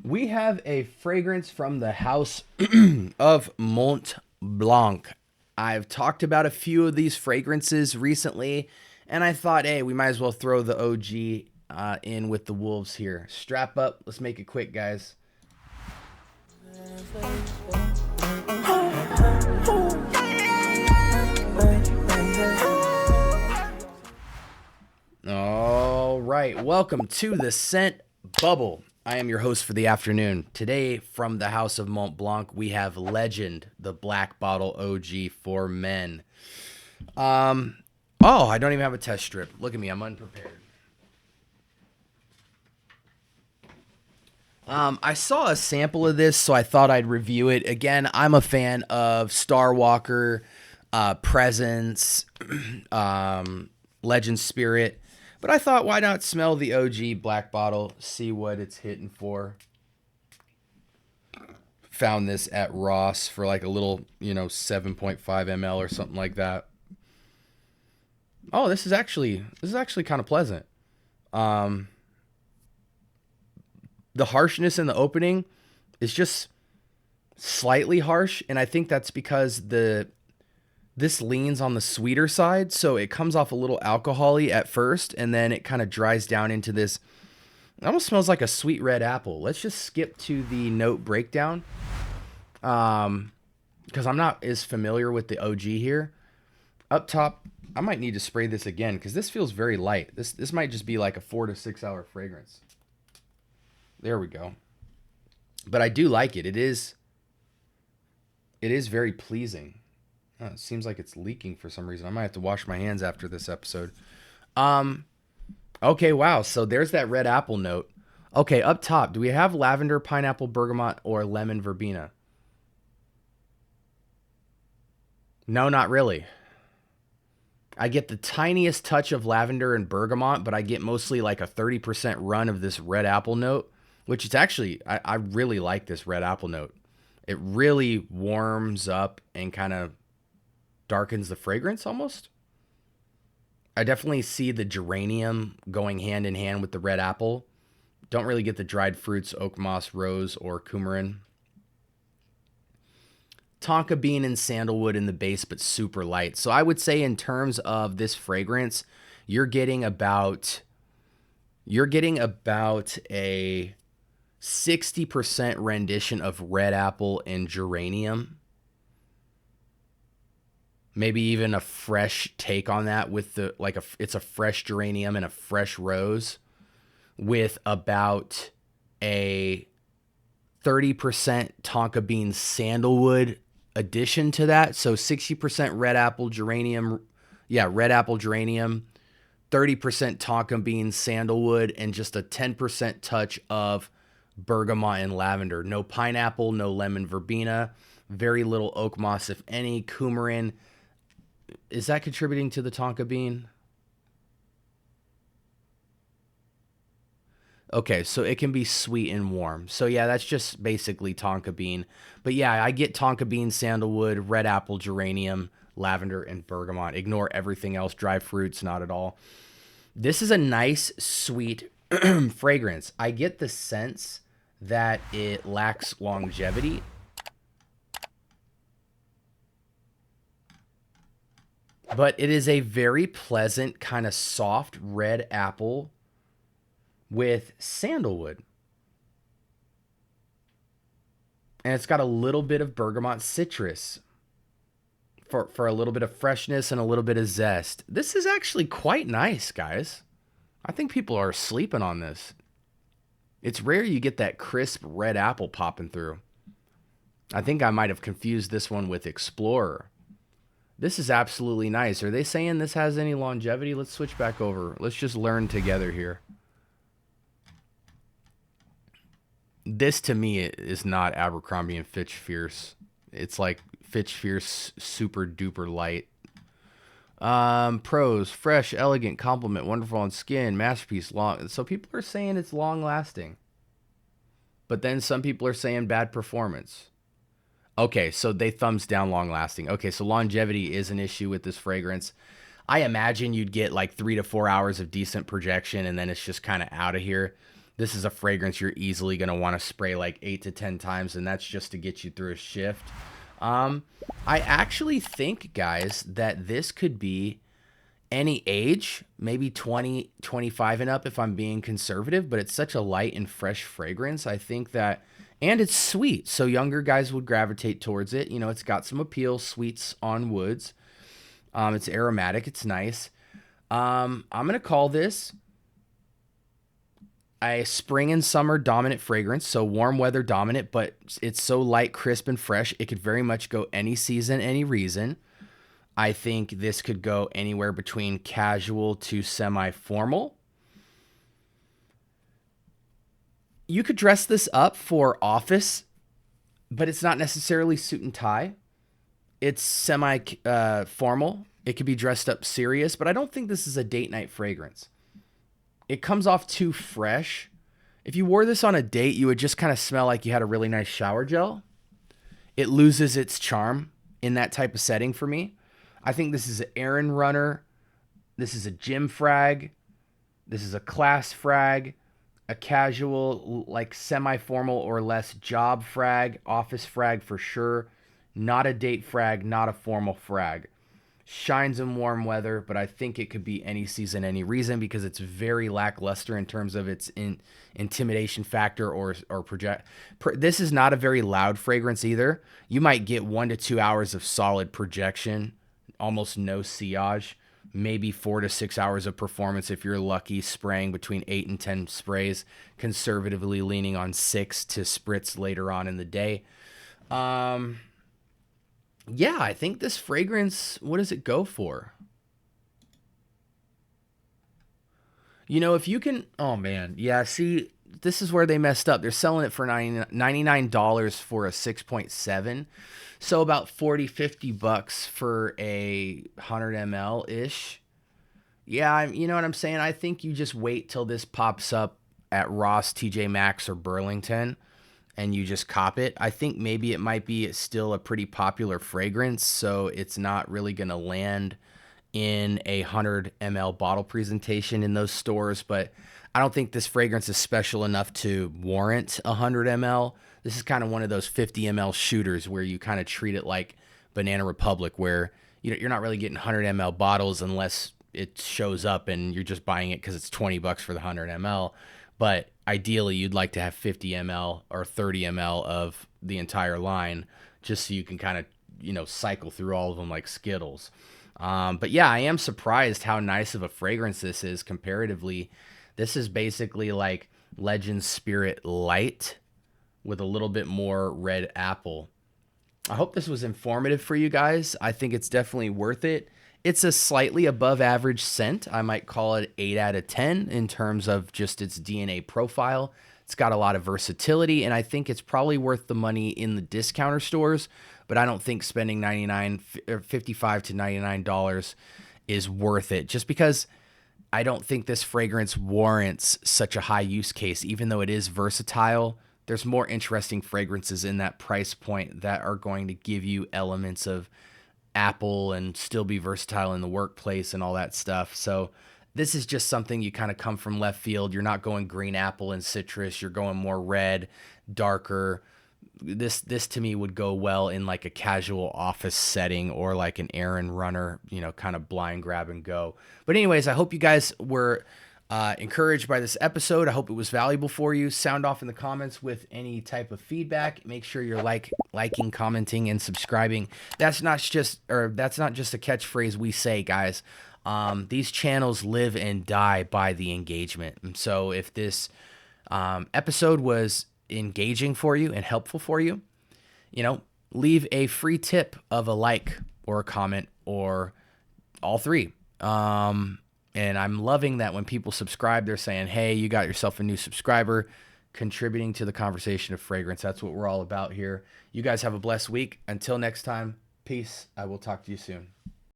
We have a fragrance from the house of Mont Blanc. I've talked about a few of these fragrances recently, and I thought, hey, we might as well throw the OG in with the wolves here. Strap up. Let's make it quick, guys. All right. Welcome to the Scent Bubble. I am your host for the afternoon. Today, from the house of Mont Blanc, we have Legend, the Black Bottle OG for men. I don't even have a test strip. Look at me, I'm unprepared. I saw a sample of this, so I thought I'd review it. Again, I'm a fan of Starwalker, Presence, Legend Spirit. But I thought, why not smell the OG Black Bottle, see what it's hitting for. Found this at Ross for like a little, 7.5 ml or something like that. Oh, this is actually kind of pleasant. The harshness in the opening is just slightly harsh, and I think that's because this leans on the sweeter side, so it comes off a little alcohol-y at first, and then it kind of dries down into this. It almost smells like a sweet red apple. Let's just skip to the note breakdown, because I'm not as familiar with the OG here. Up top, I might need to spray this again because this feels very light. This might just be like a 4 to 6 hour fragrance. There we go. But I do like it. It is very pleasing. Oh, it seems like it's leaking for some reason. I might have to wash my hands after this episode. Okay, wow. So there's that red apple note. Okay, up top, do we have lavender, pineapple, bergamot, or lemon verbena? No, not really. I get the tiniest touch of lavender and bergamot, but I get mostly like a 30% run of this red apple note, which it's actually, I really like this red apple note. It really warms up and kind of darkens the fragrance almost. I definitely see the geranium going hand in hand with the red apple. Don't really get the dried fruits, oak moss, rose, or coumarin. Tonka bean and sandalwood in the base, but super light. So I would say in terms of this fragrance, you're getting about a 60% rendition of red apple and geranium. Maybe even a fresh take on that with it's a fresh geranium and a fresh rose with about a 30% tonka bean sandalwood addition to that. So 60% red apple geranium, 30% tonka bean sandalwood, and just a 10% touch of bergamot and lavender. No pineapple, no lemon verbena, very little oak moss, if any, coumarin. Is that contributing to the tonka bean? Okay, so it can be sweet and warm. So yeah, that's just basically tonka bean. But yeah, I get tonka bean, sandalwood, red apple, geranium, lavender, and bergamot. Ignore everything else, dry fruits, not at all. This is a nice, sweet fragrance. I get the sense that it lacks longevity. But it is a very pleasant, kind of soft red apple with sandalwood. And it's got a little bit of bergamot citrus for a little bit of freshness and a little bit of zest. This is actually quite nice, guys. I think people are sleeping on this. It's rare you get that crisp red apple popping through. I think I might have confused this one with Explorer. This is absolutely nice. Are they saying this has any longevity? Let's switch back over. Let's just learn together here. This to me is not Abercrombie and Fitch Fierce. It's like Fitch Fierce super duper light. Pros: fresh, elegant, compliment, wonderful on skin, masterpiece, long. So people are saying it's long lasting. But then some people are saying bad performance. Okay, so they thumbs down long lasting. Okay, so longevity is an issue with this fragrance. I imagine you'd get like 3 to 4 hours of decent projection and then it's just kind of out of here. This is a fragrance you're easily going to want to spray like 8 to 10 times, and that's just to get you through a shift. I actually think, guys, that this could be any age, maybe 20, 25 and up if I'm being conservative, but it's such a light and fresh fragrance. I think that, and it's sweet, so younger guys would gravitate towards it. You know, it's got some appeal, sweets on woods. It's aromatic, it's nice. I'm going to call this a spring and summer dominant fragrance, so warm weather dominant, but it's so light, crisp, and fresh. It could very much go any season, any reason. I think this could go anywhere between casual to semi-formal. You could dress this up for office, but it's not necessarily suit and tie. It's semi-formal. It could be dressed up serious, but I don't think this is a date night fragrance. It comes off too fresh. If you wore this on a date, you would just kind of smell like you had a really nice shower gel. It loses its charm in that type of setting for me. I think this is an errand runner. This is a gym frag. This is a class frag, a casual, like semi-formal or less job frag, office frag for sure. Not a date frag, not a formal frag. Shines in warm weather, but I think it could be any season, any reason, because it's very lackluster in terms of its intimidation factor or project. This is not a very loud fragrance either. You might get 1 to 2 hours of solid projection, almost no sillage, maybe 4 to 6 hours of performance if you're lucky, spraying between 8 and 10 sprays, conservatively leaning on 6 to spritz later on in the day. Yeah, I think this fragrance, what does it go for? You know, if you can, oh man, yeah, see, this is where they messed up. They're selling it for $99 for a 6.7. So about 40, 50 bucks for a 100 ml-ish. Yeah, you know what I'm saying? I think you just wait till this pops up at Ross, TJ Maxx, or Burlington, and you just cop it. I think maybe it might be still a pretty popular fragrance, so it's not really going to land in a 100 ml bottle presentation in those stores, but I don't think this fragrance is special enough to warrant 100 ml. This is kind of one of those 50 ml shooters where you kind of treat it like Banana Republic, where you're not really getting 100 ml bottles unless it shows up and you're just buying it because it's 20 bucks for the 100 ml. But ideally, you'd like to have 50 ml or 30 ml of the entire line just so you can kind of, cycle through all of them like Skittles. But yeah, I am surprised how nice of a fragrance this is comparatively. This is basically like Legend Spirit Light with a little bit more red apple. I hope this was informative for you guys. I think it's definitely worth it. It's a slightly above average scent. I might call it 8 out of 10 in terms of just its DNA profile. It's got a lot of versatility, and I think it's probably worth the money in the discounter stores, but I don't think spending $55 to $99 is worth it, just because I don't think this fragrance warrants such a high use case. Even though it is versatile, there's more interesting fragrances in that price point that are going to give you elements of apple and still be versatile in the workplace and all that stuff. So this is just something you kind of come from left field. You're not going green apple and citrus. You're going more red, darker. This to me would go well in like a casual office setting or like an errand runner, kind of blind grab and go. But anyways, I hope you guys were encouraged by this episode. I hope it was valuable for you. Sound off in the comments with any type of feedback. Make sure you're liking, commenting, and subscribing. That's not just a catchphrase we say, guys. These channels live and die by the engagement. And so if this episode was engaging for you and helpful for you, leave a free tip of a like or a comment or all three. And I'm loving that when people subscribe, they're saying, hey, you got yourself a new subscriber, contributing to the conversation of fragrance. That's what we're all about here. You guys have a blessed week. Until next time, peace. I will talk to you soon.